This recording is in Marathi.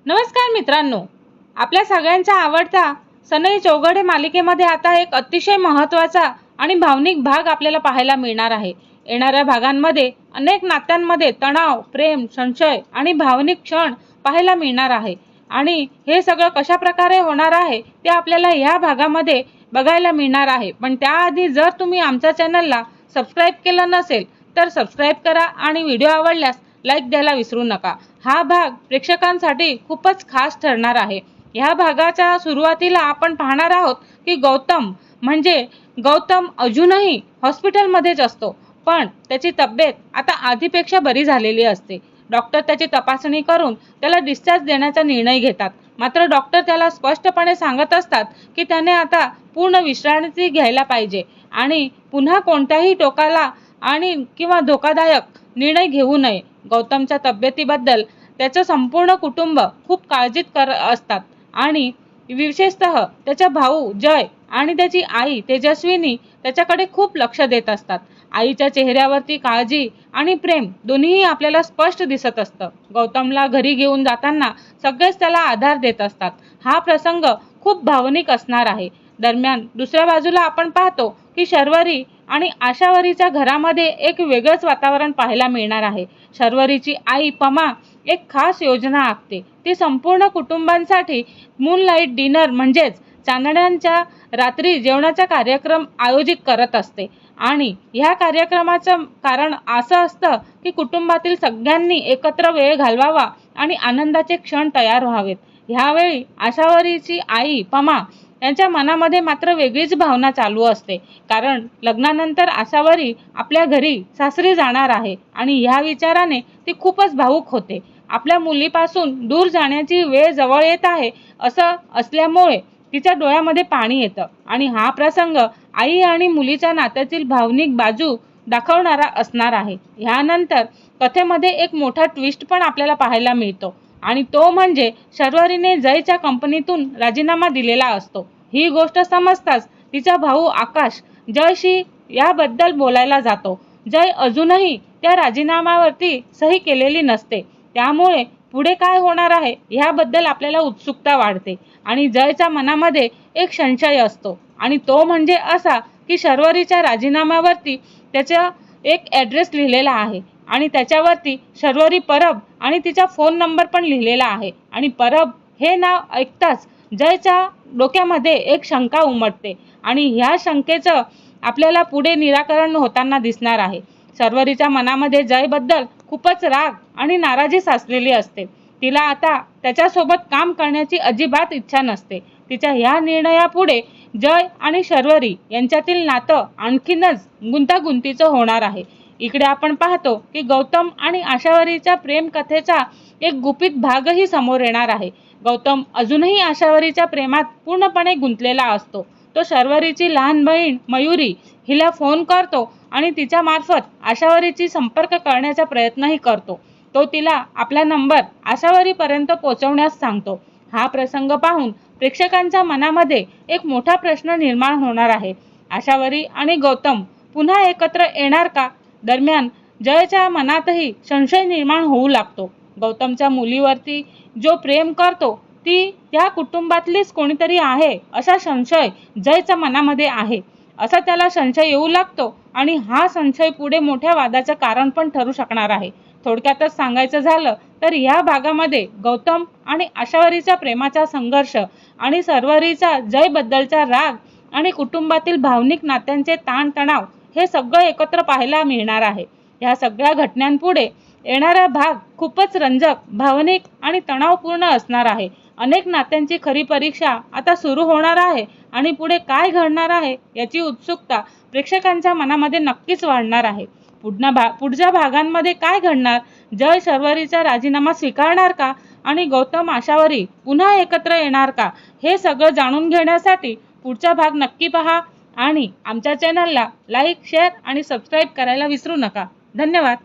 नमस्कार मित्रांनो, आपल्या सगळ्यांचा आवडता सनई चौघडे मालिकेमध्ये आता एक अतिशय महत्त्वाचा आणि भावनिक भाग आपल्याला पाहायला मिळणार आहे। येणाऱ्या भागांमध्ये अनेक नात्यांमध्ये तणाव, प्रेम, संशय आणि भावनिक क्षण पाहायला मिळणार आहे आणि हे सगळं कशा प्रकारे होणार आहे ते आपल्याला या भागामध्ये बघायला मिळणार आहे। पण त्याआधी जर तुम्ही आमच्या चॅनलला सबस्क्राइब केलं नसेल तर सबस्क्राइब करा आणि व्हिडिओ आवडल्यास लाईक द्यायला विसरू नका। हा भाग प्रेक्षकांसाठी खूपच खास ठरणार आहे। या भागाच्या सुरुवातीला आपण पाहणार आहोत की गौतम अजूनही हॉस्पिटलमध्येच असतो, पण त्याची तब्येत आता आधीपेक्षा बरी झालेली असते। डॉक्टर त्याची तपासणी करून त्याला डिस्चार्ज देण्याचा निर्णय घेतात, मात्र डॉक्टर त्याला स्पष्टपणे सांगत असतात की त्याने आता पूर्ण विश्रांती घ्यायला पाहिजे आणि पुन्हा कोणत्याही टोकाला किंवा धोकादायक निर्णय घेऊ नये। गौतमच्या तब्येतीबद्दल त्याचं संपूर्ण कुटुंब खूप काळजीत असतात आणि विशेषतः त्याचा भाऊ जय आणि त्याची आई तेजस्विनी त्याच्याकडे खूप लक्ष देत असतात। आईच्या चेहऱ्यावरती काळजी आणि प्रेम दोन्हीही आपल्याला स्पष्ट दिसत असतं। गौतमला घरी घेऊन जाताना सगळेच त्याला आधार देत असतात। हा प्रसंग खूप भावनिक असणार आहे। दरम्यान दुसऱ्या बाजूला आपण पाहतो की शर्वरी आणि आशावरीच्या घरामध्ये एक वेगळंच वातावरण पाहायला मिळणार आहे। शर्वरीची आई पमा एक खास योजना आखते। ती संपूर्ण कुटुंबांसाठी मूनलाईट डिनर म्हणजेच चांदण्यांच्या रात्री जेवणाचा कार्यक्रम आयोजित करत असते आणि ह्या कार्यक्रमाचं कारण असं असतं की कुटुंबातील सगळ्यांनी एकत्र वेळ घालवावा आणि आनंदाचे क्षण तयार व्हावेत। ह्यावेळी आशावरीची आई पमा यांच्या मनामध्ये मात्र वेगळीच भावना चालू असते, कारण लग्नानंतर आशावरी आपल्या घरी सासरी जाणार आहे आणि ह्या विचाराने ती खूपच भावुक होते। आपल्या मुलीपासून दूर जाण्याची वेळ जवळ येत आहे असं असल्यामुळे तिच्या डोळ्यामध्ये पाणी येतं आणि हा प्रसंग आई आणि मुलीच्या नात्यातील भावनिक बाजू दाखवणारा असणार आहे। ह्यानंतर कथेमध्ये एक मोठा ट्विस्ट पण आपल्याला पाहायला मिळतो आणि तो म्हणजे शर्वरीने जयच्या कंपनीतून राजीनामा दिलेला असतो। ही गोष्ट समजताच तिचा भाऊ आकाश जयशी याबद्दल बोलायला जातो। जय अजूनही त्या राजीनाम्यावरती सही केलेली नसते, त्यामुळे पुढे काय होणार आहे याबद्दल आपल्याला उत्सुकता वाढते आणि जयच्या मनामध्ये एक संशय असतो आणि तो म्हणजे असा की शर्वरीच्या राजीनाम्यावरती त्याचा एक ॲड्रेस लिहिलेला आहे आणि त्याच्यावरती शर्वरी परब आणि तिचा फोन नंबर पण लिहिलेला आहे आणि परब हे नाव ऐकताच जयच्या डोक्यामध्ये एक शंका उमटते आणि ह्या शंकेचं आपल्याला पुढे निराकरण होताना दिसणार आहे। शर्वरीच्या मनामध्ये जयबद्दल खूपच राग आणि नाराजी साचलेली असते। तिला आता त्याच्यासोबत काम करण्याची अजिबात इच्छा नसते। तिच्या ह्या निर्णयापुढे जय आणि शर्वरी यांच्यातील नातं आणखीनच गुंतागुंतीचं होणार आहे। इकडे आपण पाहतो की गौतम आणि आशावरीच्या प्रेम कथेचा एक गुपित भागही समोर येणार आहे। गौतम अजूनही आशावरीच्या प्रेमात पूर्णपणे गुंतलेला असतो। तो शर्वरीची लहान बहीण मयुरी हिला फोन करतो आणि तिच्या मार्फत आशावरीची संपर्क करण्याचा प्रयत्नही करतो। तो तिला आपला नंबर आशावरीपर्यंत पोहोचवण्यास सांगतो। हा प्रसंग पाहून प्रेक्षकांच्या मनामध्ये एक मोठा प्रश्न निर्माण होणार आहे। आशावरी आणि गौतम पुन्हा एकत्र येणार का? दरम्यान जयच्या मनातही संशय निर्माण होऊ लागतो। गौतमच्या मुलीवरती जो प्रेम करतो ती त्या कुटुंबातलीच कोणीतरी आहे असा संशय जयच्या मनामध्ये आहे असा त्याला संशय येऊ लागतो आणि हा संशय पुढे मोठ्या वादाचं कारण पण ठरू शकणार आहे। थोडक्यातच सांगायचं झालं तर या भागामध्ये गौतम आणि आशावरीच्या प्रेमाचा संघर्ष आणि शर्वरीचा जयबद्दलचा राग आणि कुटुंबातील भावनिक नात्यांचे ताणतणाव हे सगळं एकत्र पाहायला मिळणार आहे। ह्या सगळ्या घटनांपुढे येणारा भाग खूपच रंजक, भावनिक आणि तणावपूर्ण असणार आहे। अनेक नात्यांची खरी परीक्षा आता सुरू होणार आहे आणि पुढे काय घडणार आहे याची उत्सुकता प्रेक्षकांच्या मनामध्ये नक्कीच वाढणार आहे। पुढच्या भागांमध्ये काय घडणार? जय शर्वरीचा राजीनामा स्वीकारणार का आणि गौतम आशावरी पुन्हा एकत्र येणार का? हे सगळं जाणून घेण्यासाठी पुढचा भाग नक्की पहा आणि आमच्या चॅनलला लाईक, शेअर आणि सबस्क्राईब करायला विसरू नका। धन्यवाद।